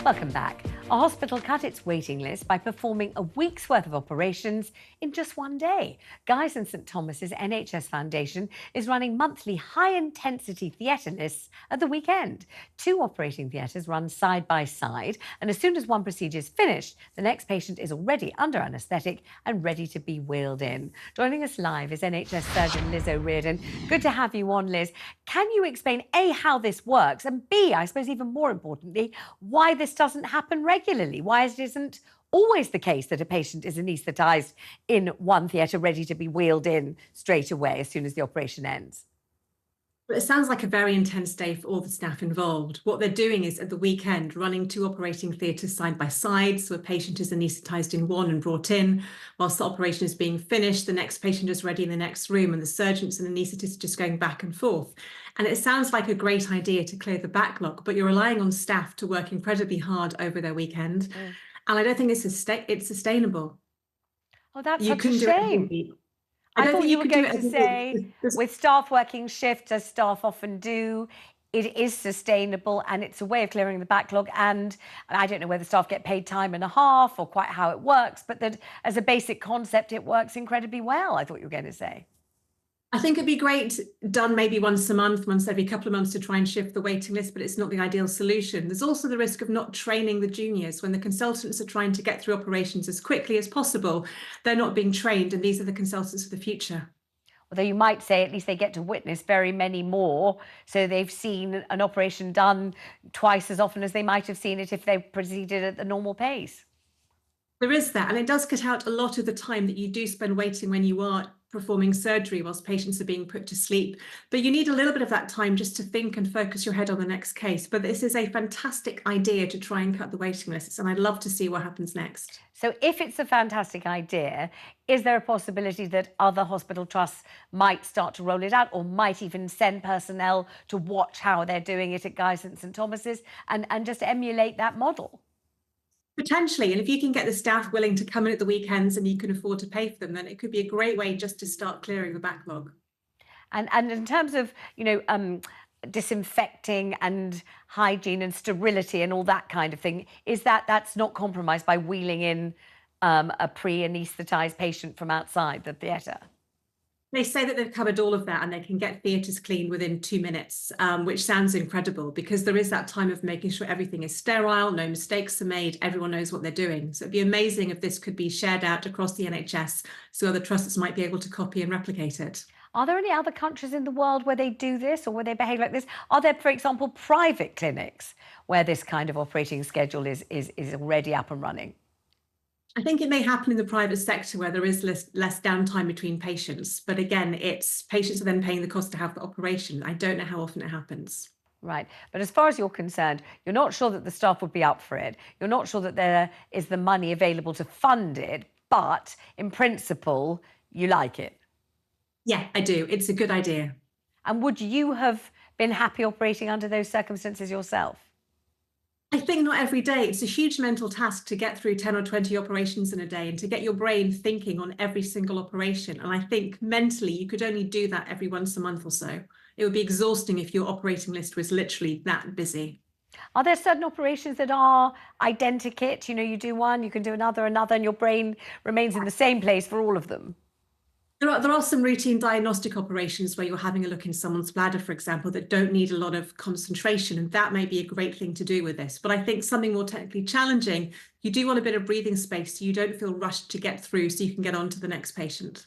Welcome back. A hospital cut its waiting list by performing a week's worth of operations in just one day. Guy's and St Thomas's NHS Foundation is running monthly high-intensity theatre lists at the weekend. 2 operating theatres run side by side, and as soon as one procedure is finished, the next patient is already under anaesthetic and ready to be wheeled in. Joining us live is NHS surgeon Liz O'Riordan. Good to have you on, Liz. Can you explain, A, how this works, and B, I suppose even more importantly, why this doesn't happen regularly? Why it isn't always the case that a patient is anaesthetised in one theatre ready to be wheeled in straight away as soon as the operation ends? It sounds like a very intense day for all the staff involved. What they're doing is at the weekend running 2 operating theatres side by side. So a patient is anaesthetised in one and brought in. Whilst the operation is being finished, the next patient is ready in the next room and the surgeons and anaesthetists are just going back and forth. And it sounds like a great idea to clear the backlog, but you're relying on staff to work incredibly hard over their weekend. And I don't think it's sustainable. Oh, that's such a shame. I thought you were going to say, with staff working shifts, as staff often do, it is sustainable and it's a way of clearing the backlog. And I don't know whether staff get paid time and a half or quite how it works, but that as a basic concept, it works incredibly well, I thought you were going to say. I think it'd be great done maybe once a month, once every couple of months to try and shift the waiting list, but it's not the ideal solution. There's also the risk of not training the juniors. When the consultants are trying to get through operations as quickly as possible, they're not being trained, and these are the consultants of the future. Although you might say at least they get to witness very many more, so they've seen an operation done twice as often as they might have seen it if they proceeded at the normal pace. There is that, and it does cut out a lot of the time that you do spend waiting when you are performing surgery whilst patients are being put to sleep. But you need a little bit of that time just to think and focus your head on the next case. But this is a fantastic idea to try and cut the waiting lists, and I'd love to see what happens next. So if it's a fantastic idea, is there a possibility that other hospital trusts might start to roll it out, or might even send personnel to watch how they're doing it at Guy's and St Thomas's and just emulate that model? Potentially, and if you can get the staff willing to come in at the weekends and you can afford to pay for them, then it could be a great way just to start clearing the backlog. And in terms of, disinfecting and hygiene and sterility and all that kind of thing, is that's not compromised by wheeling in a pre-anaesthetised patient from outside the theatre? They say that they've covered all of that and they can get theatres clean within 2 minutes, which sounds incredible because there is that time of making sure everything is sterile, no mistakes are made, everyone knows what they're doing. So it'd be amazing if this could be shared out across the NHS so other trusts might be able to copy and replicate it. Are there any other countries in the world where they do this or where they behave like this? Are there, for example, private clinics where this kind of operating schedule is already up and running? I think it may happen in the private sector where there is less downtime between patients. But again, it's patients are then paying the cost to have the operation. I don't know how often it happens. Right. But as far as you're concerned, you're not sure that the staff would be up for it. You're not sure that there is the money available to fund it. But in principle, you like it. Yeah, I do. It's a good idea. And would you have been happy operating under those circumstances yourself? I think not every day. It's a huge mental task to get through 10 or 20 operations in a day and to get your brain thinking on every single operation. And I think mentally you could only do that every once a month or so. It would be exhausting if your operating list was literally that busy. Are there certain operations that are identikit? You do one, you can do another, and your brain remains in the same place for all of them? There are some routine diagnostic operations where you're having a look in someone's bladder, for example, that don't need a lot of concentration, and that may be a great thing to do with this. But I think something more technically challenging, you do want a bit of breathing space so you don't feel rushed to get through so you can get on to the next patient.